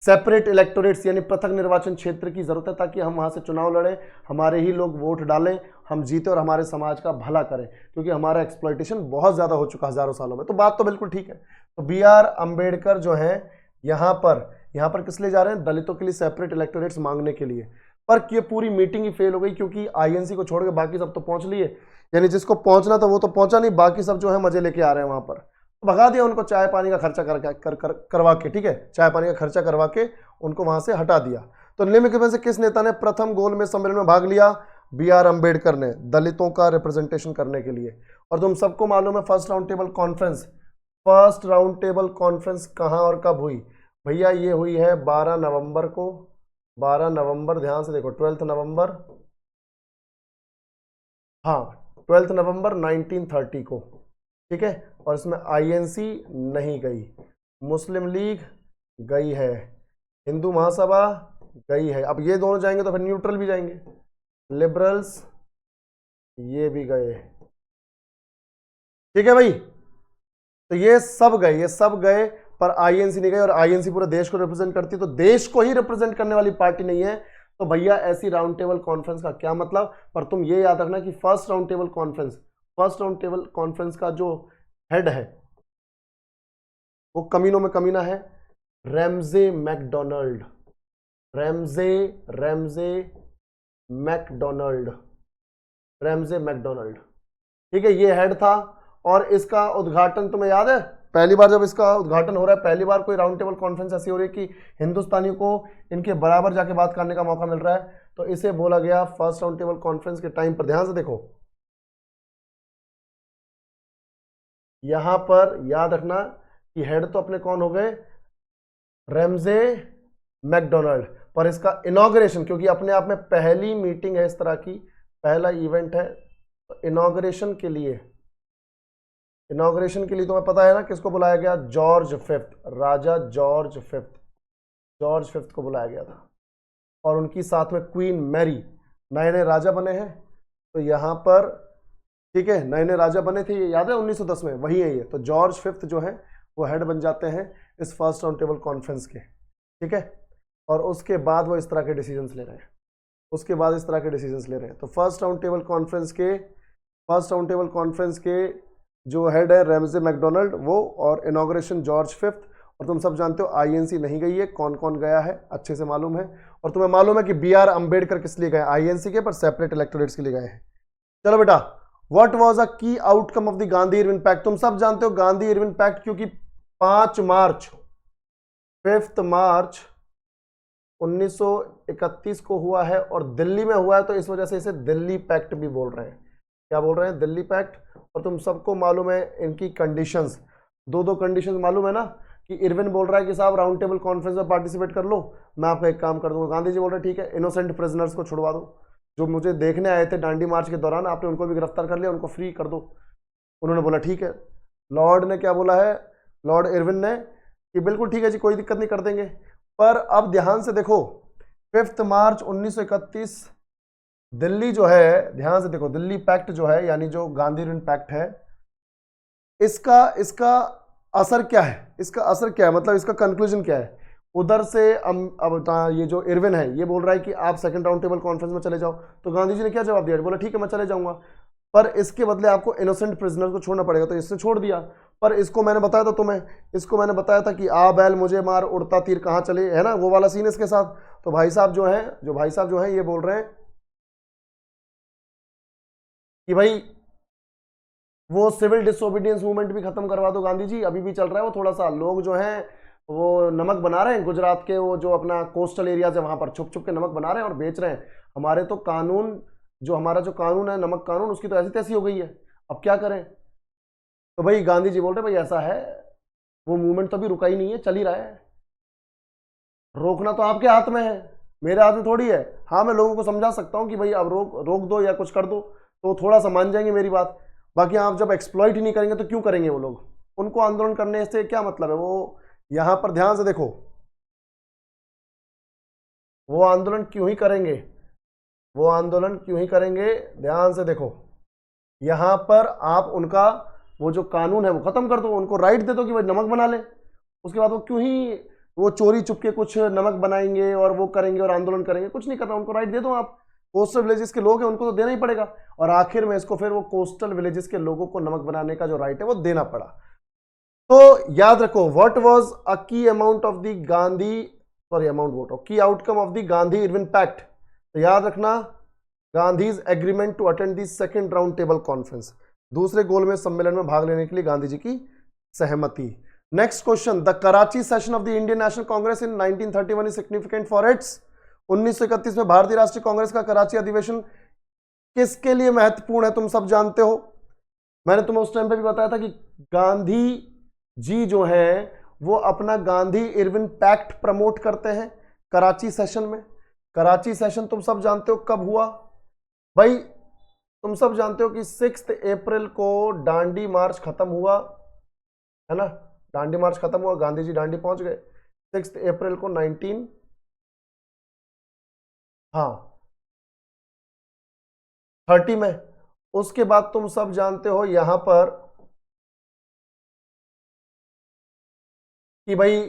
सेपरेट इलेक्टोरेट्स यानी पृथक निर्वाचन क्षेत्र की जरूरत है, ताकि हम वहां से चुनाव लड़ें, हमारे ही लोग वोट डालें, हम जीते और हमारे समाज का भला करें, क्योंकि हमारा एक्सप्लॉइटेशन बहुत ज्यादा हो चुका हजारों सालों में। तो बात तो बिल्कुल ठीक है। तो बी आर अम्बेडकर जो है यहाँ पर किस लिए जा रहे हैं? दलितों के लिए सेपरेट इलेक्टोरेट्स मांगने के लिए। पर ये पूरी मीटिंग ही फेल हो गई, क्योंकि आईएनसी को छोड़ के बाकी सब तो पहुंच लिए, यानी जिसको पहुंचना था वो तो पहुंचा नहीं, बाकी सब जो है मजे लेके आ रहे हैं वहां पर। तो भगा दिया उनको, चाय पानी का खर्चा करवा के, ठीक है, चाय पानी का खर्चा करवा के उनको वहां से हटा दिया। तो निम्नलिखित में से किस नेता ने प्रथम गोलमेज सम्मेलन में भाग लिया? बी आर अम्बेडकर ने, दलितों का रिप्रेजेंटेशन करने के लिए। और तुम सबको मालूम है फर्स्ट राउंड टेबल कॉन्फ्रेंस कहां और कब हुई? भैया ये हुई है 12 नवंबर को, 12 नवंबर, ध्यान से देखो, 12 नवंबर, हाँ 12 नवंबर 1930 को, ठीक है। और इसमें आईएनसी नहीं गई, मुस्लिम लीग गई है, हिंदू महासभा गई है। अब ये दोनों जाएंगे तो फिर न्यूट्रल भी जाएंगे, लिबरल्स ये भी गए, ठीक है भाई। तो ये सब गए, पर आईएनसी नहीं गई। और आईएनसी पूरे देश को रिप्रेजेंट करती है, तो देश को ही रिप्रेजेंट करने वाली पार्टी नहीं है, तो भैया ऐसी राउंड टेबल कॉन्फ्रेंस का क्या मतलब। पर तुम ये याद रखना कि फर्स्ट राउंड टेबल कॉन्फ्रेंस का जो हेड है वो कमीनों में कमीना है, रैमजे मैकडोनाल्ड, ठीक है, ये हेड था। और इसका उद्घाटन तुम्हें याद है, पहली बार जब इसका उद्घाटन हो रहा है, पहली बार कोई राउंड टेबल कॉन्फ्रेंस ऐसी हो रही है कि हिंदुस्तानियों को इनके बराबर जाके बात करने का मौका मिल रहा है, तो इसे बोला गया फर्स्ट राउंड टेबल कॉन्फ्रेंस के टाइम पर। ध्यान से देखो, यहां पर याद रखना कि हेड तो अपने कौन हो गए? Ramsay MacDonald. पर इसका इनॉग्रेशन, क्योंकि अपने आप में पहली मीटिंग है इस तरह की, पहला इवेंट है, तो इनॉग्रेशन के लिए तुम्हें पता है ना किसको बुलाया गया? जॉर्ज फिफ्थ, राजा जॉर्ज फिफ्थ को बुलाया गया था। और उनकी साथ में क्वीन मैरी, नए नए राजा बने हैं, तो यहां पर, ठीक है, नए नए राजा बने थे, ये याद है 1910 में, वही है ये। तो जॉर्ज फिफ्थ जो है वो हेड बन जाते हैं इस फर्स्ट राउंड टेबल कॉन्फ्रेंस के, ठीक है। और उसके बाद वो इस तरह के डिसीजंस ले रहे हैं, तो फर्स्ट राउंड टेबल कॉन्फ्रेंस के जो हेड है रैमजे मैकडोनाल्ड वो, और इनॉग्रेशन जॉर्ज फिफ्थ। और तुम सब जानते हो आईएनसी नहीं गई है, कौन कौन गया है अच्छे से मालूम है। और तुम्हें मालूम है कि बी आर अम्बेडकर किस लिए गए? आईएनसी के, पर सेपरेट इलेक्टोरेट्स के लिए गए हैं। चलो बेटा, what was a key outcome of the Gandhi Irwin pact? तुम सब जानते हो गांधी इरविन पैक्ट, क्योंकि 5 मार्च 1931 को हुआ है और दिल्ली में हुआ है, तो इस वजह से इसे दिल्ली पैक्ट भी बोल रहे हैं। क्या बोल रहे हैं? दिल्ली पैक्ट। और तुम सबको मालूम है इनकी कंडीशंस, दो कंडीशंस मालूम है ना, कि इरविन बोल रहा है कि साहब राउंड टेबल कॉन्फ्रेंस में पार्टिसिपेट कर लो, मैं आपका एक काम कर दूंगा। गांधी जी बोल रहे ठीक है, इनोसेंट प्रिजनर्स को छुड़वा दो, जो मुझे देखने आए थे डांडी मार्च के दौरान, आपने उनको भी गिरफ्तार कर लिया, उनको फ्री कर दो। उन्होंने बोला ठीक है। लॉर्ड ने क्या बोला है, लॉर्ड इरविन ने, कि बिल्कुल ठीक है जी, कोई दिक्कत नहीं, कर देंगे। पर अब ध्यान से देखो, 5 मार्च 1931 दिल्ली जो है, ध्यान से देखो, दिल्ली पैक्ट जो है, यानी जो गांधी इरविन पैक्ट है, इसका असर क्या है, इसका असर क्या है, मतलब इसका कंक्लूजन क्या है। उधर से अब ये जो इरविन है ये बोल रहा है कि आप सेकंड राउंड टेबल कॉन्फ्रेंस में चले जाओ, तो गांधी जी ने क्या जवाब दिया, बोला ठीक है मैं चले जाऊंगा, पर इसके बदले आपको इनोसेंट प्रिजनर को छोड़ना पड़ेगा। तो इसने छोड़ दिया। पर इसको मैंने बताया था तुम्हें, इसको मैंने बताया था कि आ बैल मुझे मार उड़ता तीर कहाँ चले, है ना, वो वाला सीन इसके साथ। तो भाई साहब जो है ये बोल रहे हैं कि भाई वो सिविल डिसोबीडियंस मूवमेंट भी खत्म करवा दो गांधी जी, अभी भी चल रहा है वो, थोड़ा सा लोग जो हैं वो नमक बना रहे हैं, गुजरात के वो जो अपना कोस्टल एरियाज है वहां पर छुप छुप के नमक बना रहे हैं और बेच रहे हैं। हमारे तो कानून, जो हमारा जो कानून है नमक कानून, उसकी तो ऐसी तैसी हो गई है, अब क्या करें। तो भाई गांधी जी बोल रहे भाई ऐसा है, वो मूवमेंट तो अभी रुका ही नहीं है, चल ही रहा है, रोकना तो आपके हाथ में है, मेरे हाथ में थोड़ी है। हाँ मैं लोगों को समझा सकता हूँ कि भाई अब रोक दो या कुछ कर दो, तो थोड़ा सा मान जाएंगे मेरी बात। बाकी आप जब एक्सप्लॉइट ही नहीं करेंगे तो क्यों करेंगे वो लोग, उनको आंदोलन करने से क्या मतलब है। वो यहां पर ध्यान से देखो, वो आंदोलन क्यों ही करेंगे, वो आंदोलन क्यों ही करेंगे, ध्यान से देखो, यहां पर आप उनका वो जो कानून है वो खत्म कर दो, उनको राइट दे दो कि भाई नमक बना ले। उसके बाद वो क्यों ही वो चोरी चुपके कुछ नमक बनाएंगे और वो करेंगे और आंदोलन करेंगे, कुछ नहीं करना, उनको राइट दे दो आप। कोस्टल विलेजेस के लोग हैं उनको तो देना ही पड़ेगा, और आखिर में इसको फिर वो कोस्टल विलेजेस के लोगों को नमक बनाने का जो राइट है वो देना पड़ा। तो याद रखो, what was a key amount of the Gandhi, sorry amount vote, key outcome of the Gandhi Irwin pact. तो याद रखना, Gandhi's agreement to attend the second round table conference, दूसरे गोलमेज सम्मेलन में भाग लेने के लिए गांधी जी की सहमति। Next question, the Karachi session of the Indian national Congress in 1931 is significant for its. 1931 में भारतीय राष्ट्रीय कांग्रेस का कराची अधिवेशन किसके लिए महत्वपूर्ण है, तुम सब जानते हो। मैंने तुम्हें उस टाइम पे भी बताया था कि गांधी जी जो है वो अपना गांधी इरविन पैक्ट प्रमोट करते हैं कराची सेशन में। कराची सेशन तुम सब जानते हो कब हुआ भाई, तुम सब जानते हो कि 6 अप्रैल को डांडी मार्च खत्म हुआ, है ना, डांडी मार्च खत्म हुआ, गांधी जी डांडी पहुंच गए 6 अप्रैल को 1930 में। उसके बाद तुम सब जानते हो यहां पर कि भाई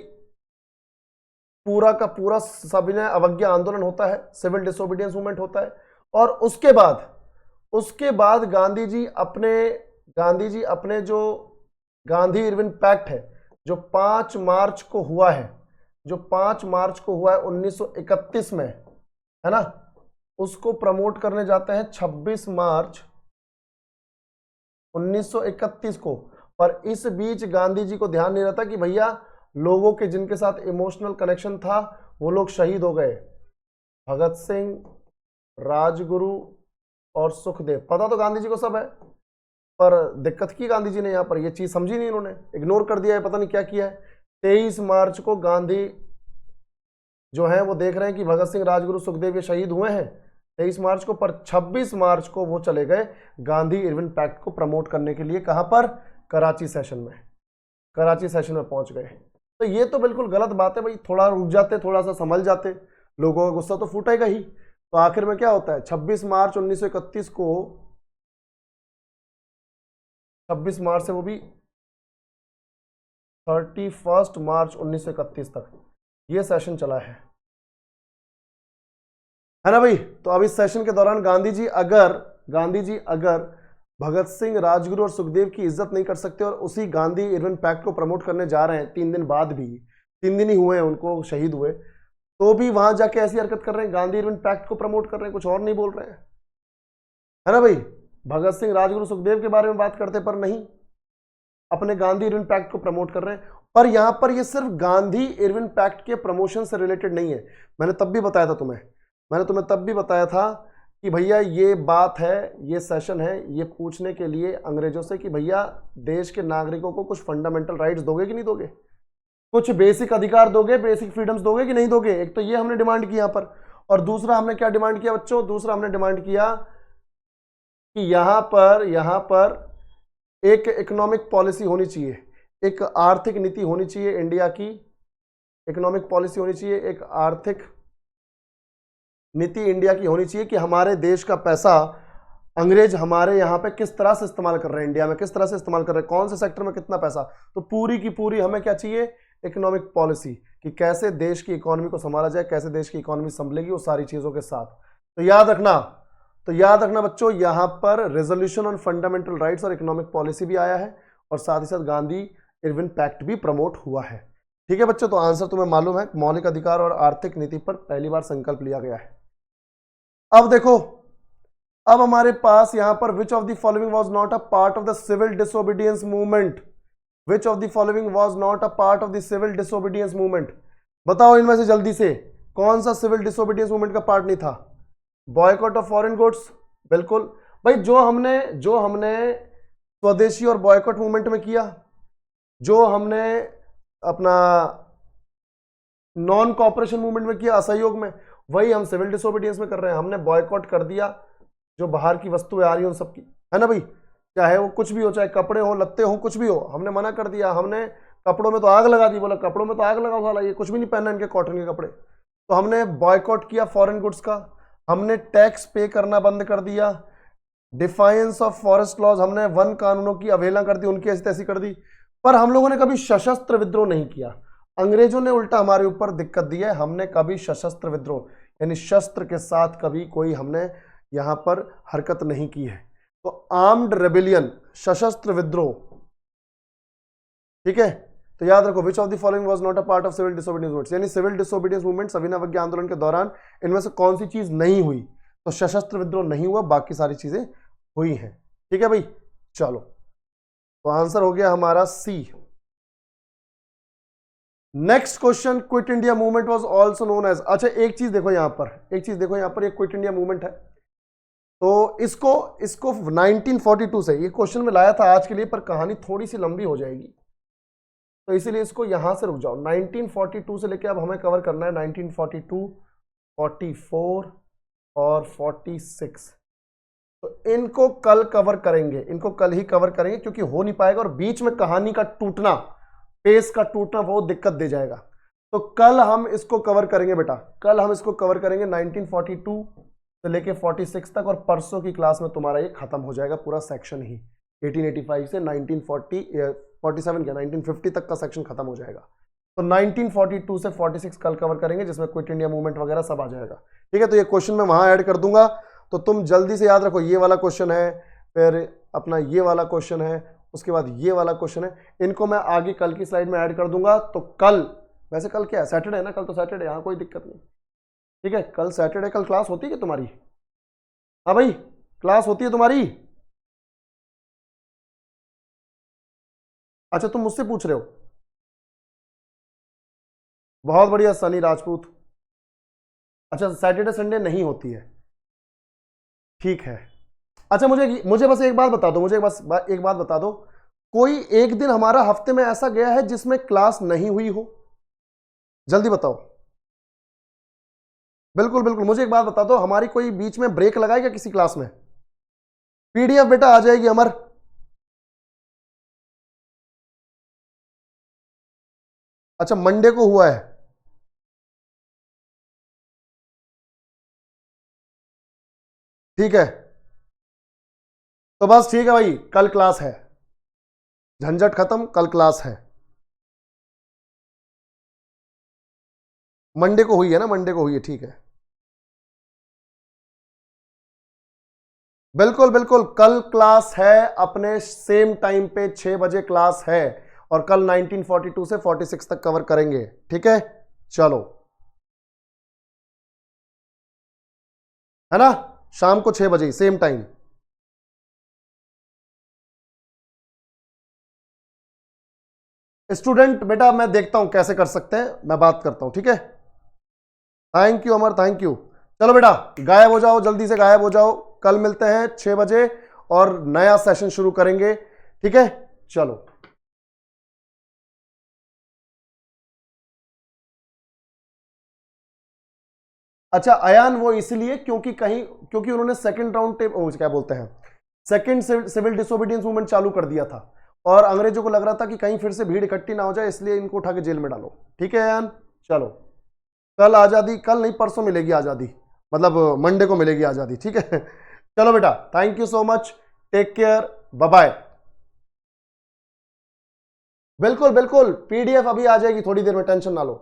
पूरा का पूरा सविनय अवज्ञा आंदोलन होता है, सिविल डिसोबीडियंस मूवमेंट होता है। और उसके बाद गांधी जी अपने जो गांधी इरविन पैक्ट है जो 5 मार्च को हुआ है, जो 5 मार्च को हुआ है 1931 में, है ना, उसको प्रमोट करने जाते हैं 26 मार्च 1931 को। पर इस बीच गांधी जी को ध्यान नहीं रहता कि भैया लोगों के जिनके साथ इमोशनल कनेक्शन था वो लोग शहीद हो गए, भगत सिंह, राजगुरु और सुखदेव, पता तो गांधी जी को सब है, पर दिक्कत की गांधी जी ने यहाँ पर ये चीज समझी नहीं, इन्होंने इग्नोर कर दिया है, पता नहीं क्या किया है। 23 मार्च को गांधी जो है वो देख रहे हैं कि भगत सिंह, राजगुरु, सुखदेव ये शहीद हुए हैं 23 मार्च को, पर 26 मार्च को वो चले गए गांधी इरविन पैक्ट को प्रमोट करने के लिए, कहां पर, कराची सेशन में, कराची सेशन में पहुंच गए। तो ये तो बिल्कुल गलत बात है भाई, थोड़ा रुक जाते, थोड़ा सा संभल जाते, लोगों का गुस्सा तो फूटेगा ही। तो आखिर में क्या होता है, 26 मार्च 1931 को, 26 मार्च से वो भी 31 मार्च 1931 तक ये सेशन चला है ना भाई। तो अब इस सेशन के दौरान गांधी जी अगर भगत सिंह, राजगुरु और सुखदेव की इज्जत नहीं कर सकते और उसी गांधी इरविन पैक्ट को प्रमोट करने जा रहे हैं, 3 दिन बाद भी, 3 दिन ही हुए हैं उनको शहीद हुए, तो भी वहां जाके ऐसी हरकत कर रहे हैं, गांधी इरविन पैक्ट को प्रमोट कर रहे हैं, कुछ और नहीं बोल रहे हैं, है ना भाई। भगत सिंह, राजगुरु, सुखदेव के बारे में बात करते पर नहीं, अपने गांधी इरविन पैक्ट को प्रमोट कर रहे हैं। पर यहां पर ये सिर्फ गांधी इरविन पैक्ट के प्रमोशन से रिलेटेड नहीं है। मैंने तब भी बताया था कि भैया ये बात है, ये सेशन है, ये पूछने के लिए अंग्रेजों से कि भैया देश के नागरिकों को कुछ फंडामेंटल राइट्स दोगे कि नहीं दोगे। कुछ बेसिक अधिकार दोगे, बेसिक फ्रीडम्स दोगे कि नहीं दोगे? एक तो ये हमने डिमांड की यहां पर, और दूसरा हमने क्या डिमांड किया बच्चों? दूसरा हमने डिमांड किया कि यहां पर एक इकोनॉमिक पॉलिसी होनी चाहिए, एक आर्थिक नीति होनी चाहिए इंडिया की, इकोनॉमिक पॉलिसी होनी चाहिए, एक आर्थिक नीति इंडिया की होनी चाहिए कि हमारे देश का पैसा अंग्रेज हमारे यहाँ पे किस तरह से इस्तेमाल कर रहे हैं, इंडिया में किस तरह से इस्तेमाल कर रहे हैं, कौन से सेक्टर में कितना पैसा। तो पूरी की पूरी हमें क्या चाहिए? इकोनॉमिक पॉलिसी, कि कैसे देश की इकोनॉमी को संभाला जाए, कैसे देश की इकोनॉमी संभलेगी, वो सारी चीजों के साथ। तो याद रखना बच्चों, यहां पर रेजोल्यूशन ऑन फंडामेंटल राइट्स और इकोनॉमिक पॉलिसी भी आया है, और साथ ही साथ गांधी इरविन पैक्ट भी प्रमोट हुआ है। ठीक है बच्चों, तो आंसर तुम्हें मालूम है, मौलिक अधिकार और आर्थिक नीति पर पहली बार संकल्प लिया गया है। अब देखो, अब हमारे पास यहां पर which of the following was not a part of the civil disobedience movement, which of the following was not a part of the civil disobedience movement. बताओ इनमें से जल्दी से कौन सा सिविल डिसोबीडियंस मूवमेंट का पार्ट नहीं था? बॉयकॉट ऑफ फॉरेन गुड्स, बिल्कुल भाई, जो हमने स्वदेशी और बॉयकॉट मूवमेंट में किया, जो हमने अपना नॉन कॉपरेशन मूवमेंट में किया, असहयोग में, वही हम सिविल डिसोबीडियंस में कर रहे हैं। हमने बॉयकॉट कर दिया जो बाहर की वस्तुएं आ रही हो सबकी, है ना भाई, चाहे वो कुछ भी हो, चाहे कपड़े हो, लत्ते हो, कुछ भी हो, हमने मना कर दिया। हमने कपड़ों में तो आग लगा दी, बोला कपड़ों में तो आग लगाओ साला, ये कुछ भी नहीं पहनना इनके कॉटन के कपड़े। तो हमने बॉयकॉट किया फॉरेन गुड्स का, हमने टैक्स पे करना बंद कर दिया, डिफाइंस ऑफ फॉरेस्ट लॉज, हमने वन कानूनों की अवहेलना कर दी, उनकी ऐसी तैसी कर दी। पर हम लोगों ने कभी सशस्त्र विद्रोह नहीं किया। अंग्रेजों ने उल्टा हमारे ऊपर दिक्कत दी है, हमने कभी सशस्त्र विद्रोह यानी शस्त्र के साथ कभी कोई हमने यहां पर हरकत नहीं की है। तो आर्म्ड रेबिलियन, सशस्त्र विद्रोह, ठीक है। तो याद रखो, which of the following was not a part of civil disobedience movement, यानी सिविल डिसोबीडियंस मूवमेंट, सविनय आंदोलन के दौरान इनमें से कौन सी चीज नहीं हुई? तो सशस्त्र विद्रोह नहीं हुआ, बाकी सारी चीजें हुई हैं। ठीक है भाई, चलो, तो आंसर हो गया हमारा C. Next question, quit India movement was also known as, अच्छा एक चीज देखो यहां पर, ये क्विट इंडिया मूवमेंट है, तो इसको 1942 से ये क्वेश्चन में लाया था आज के लिए, पर कहानी थोड़ी सी लंबी हो जाएगी, तो इसीलिए इसको यहां से रुक जाओ। 1942 से लेके अब हमें कवर करना है 1942, 44 और 46। तो इनको कल कवर करेंगे, इनको कल ही कवर करेंगे, क्योंकि हो नहीं पाएगा, और बीच में कहानी का टूटना, पेस का टूटना बहुत दिक्कत दे जाएगा। तो कल हम इसको कवर करेंगे बेटा, कल हम इसको कवर करेंगे 1942 से लेके 46 तक, और परसों की क्लास में तुम्हारा ये खत्म हो जाएगा पूरा सेक्शन ही, 1885 से 1950 तक का सेक्शन खत्म हो जाएगा। तो 1942 से 46 कल कवर करेंगे, जिसमें क्विट इंडिया मूवमेंट वगैरह सब आ जाएगा। ठीक है, तो ये क्वेश्चन मैं वहां ऐड कर दूंगा, तो तुम जल्दी से याद रखो, ये वाला क्वेश्चन है, फिर अपना ये वाला क्वेश्चन है, उसके बाद ये वाला क्वेश्चन है, इनको मैं आगे कल की स्लाइड में ऐड कर दूंगा। तो कल, वैसे कल क्या है, सैटरडे है ना, कल तो सैटरडे, यहाँ कोई दिक्कत नहीं। ठीक है, कल सैटरडे, कल क्लास होती है तुम्हारी? हाँ भाई, क्लास होती है तुम्हारी? अच्छा, तुम मुझसे पूछ रहे हो, बहुत बढ़िया सनी राजपूत। अच्छा, सैटरडे संडे नहीं होती है, ठीक है। अच्छा, मुझे बस एक बात बता दो, मुझे बस एक बात बता दो, कोई एक दिन हमारा हफ्ते में ऐसा गया है जिसमें क्लास नहीं हुई हो? जल्दी बताओ। बिल्कुल बिल्कुल, मुझे एक बात बता दो, हमारी कोई बीच में ब्रेक लगाएगा किसी क्लास में? पीडीएफ बेटा आ जाएगी अमर। अच्छा, मंडे को हुआ है, ठीक है, तो बस ठीक है भाई, कल क्लास है, झंझट खत्म, कल क्लास है। मंडे को हुई है ना, मंडे को हुई है, ठीक है, बिल्कुल बिल्कुल, कल क्लास है, अपने सेम टाइम पे 6 बजे क्लास है, और कल 1942 से 46 तक कवर करेंगे। ठीक है, चलो, है ना, शाम को 6 बजे सेम टाइम। स्टूडेंट बेटा, मैं देखता हूं कैसे कर सकते हैं, मैं बात करता हूं, ठीक है। Thank you Amar, thank you. चलो बेटा, गायब हो जाओ, जल्दी से गायब हो जाओ, कल मिलते हैं 6 बजे और नया सेशन शुरू करेंगे। ठीक है, चलो। अच्छा अयान, वो इसलिए क्योंकि उन्होंने सेकंड राउंड क्या बोलते हैं, सेकंड सिविल डिसोबीडियंस मूवमेंट चालू कर दिया था, और अंग्रेजों को लग रहा था कि कहीं फिर से भीड़ इकट्ठी ना हो जाए, इसलिए इनको उठा के जेल में डालो। ठीक है अयान, चलो कल आजादी, कल नहीं परसों मिलेगी आजादी, मतलब मंडे को मिलेगी आजादी। ठीक है चलो बेटा, thank you so much, take care, bye bye. बिल्कुल बिल्कुल, पीडीएफ अभी आ जाएगी थोड़ी देर में, टेंशन ना लो।